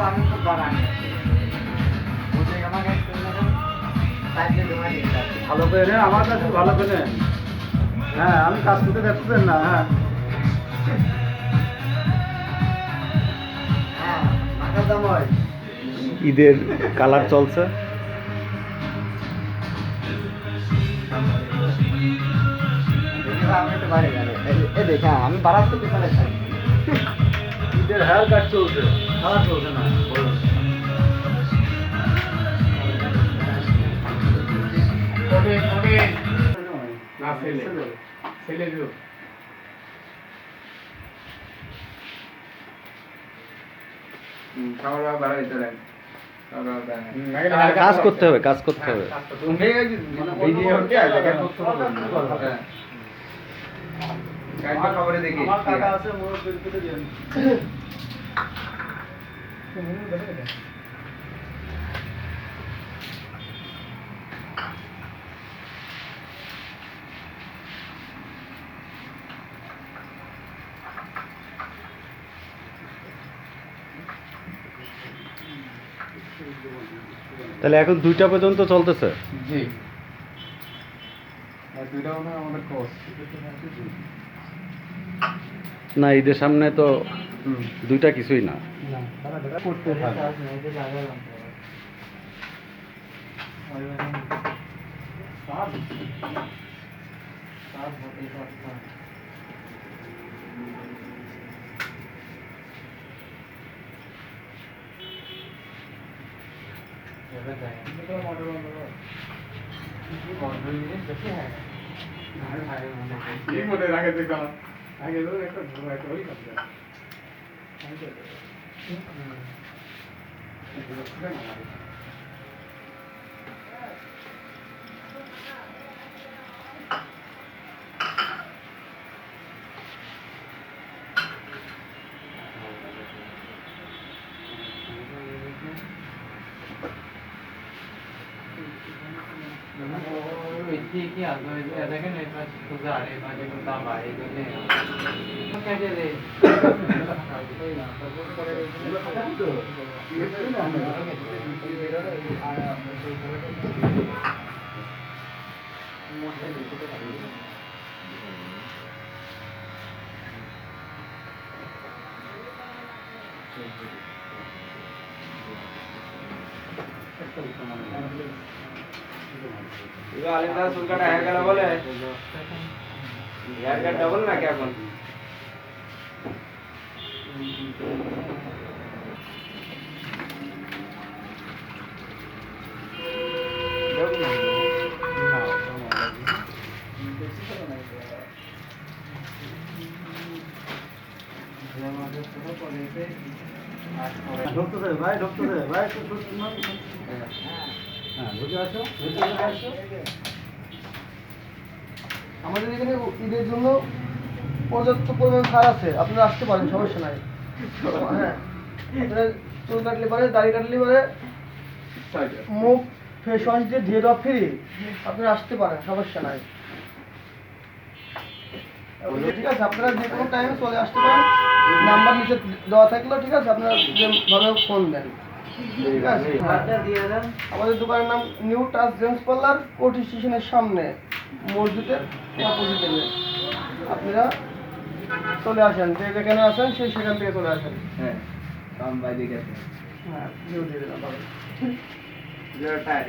আমি তো বাড়ানি ভালো করে নেন, আমার কাছে ভালো করে নেন। হ্যাঁ, আমি কাজ করতে দেখতেছেন না। হ্যাঁ, হ্যাঁ মাথার দাম হয় ঈদের কালার চলছে। আমি একটু বাইরে গেলে এ দেখা আমি বাড়াতে পিছনে খাই ঈদের হেয়ার কাট চলছে, খারাপ চলছে না। বলুন। কাজ করতে হবে, কাজ করতে হবে। আমার টাকা আছে, মোর বিল কেটে দিন। তাহলে এখন 2টা পর্যন্ত চলতেছে। জি, আর দুইটা মানে আমাদের কোর্স। না, ঈদের সামনে তো 2টা কিছুই না। করতে থাকে। আলিমদার চুল কাটা হয়ে গেল বলে হেয়ার কাট ডাবল নাকি এখন ঢুকতেছে ভাই, ঢুকতেছে ভাই, হ্যাঁ, বুঝে আসো, বুঝে আসো। আমাদের এখানে ঈদের জন্য পর্যাপ্ত পরিমাণ ছাড় আছে, আপনারা আসতে পারেন, সমস্যা নাই। হ্যাঁ, আপনারা চুল কাটলে পারে, দাড়ি কাটলে পারে, মুখ ফেস ওয়াশ দিয়ে ধুয়ে দেওয়া ফ্রি, আপনারা আসতে পারেন, সমস্যা নাই। ঠিক আছে, আপনারা যে কোনো টাইমে চলে আসতে পারেন, নাম্বার নিচে দেওয়া থাকলেও ঠিক আছে, আপনারা যেভাবে ফোন দেন। ঠিক আছে, আমাদের দোকানের নাম new touch gents parlour, court স্টেশনের সামনে, মসজিদের অপোজিটে। আপনারা চলে আসেন, যে যেখানে আসেন সেই সেখান থেকে চলে আসেন। হ্যাঁ কাম বাইরে গেছে হ্যাঁ, দিয়ে দিলাম। টায়ার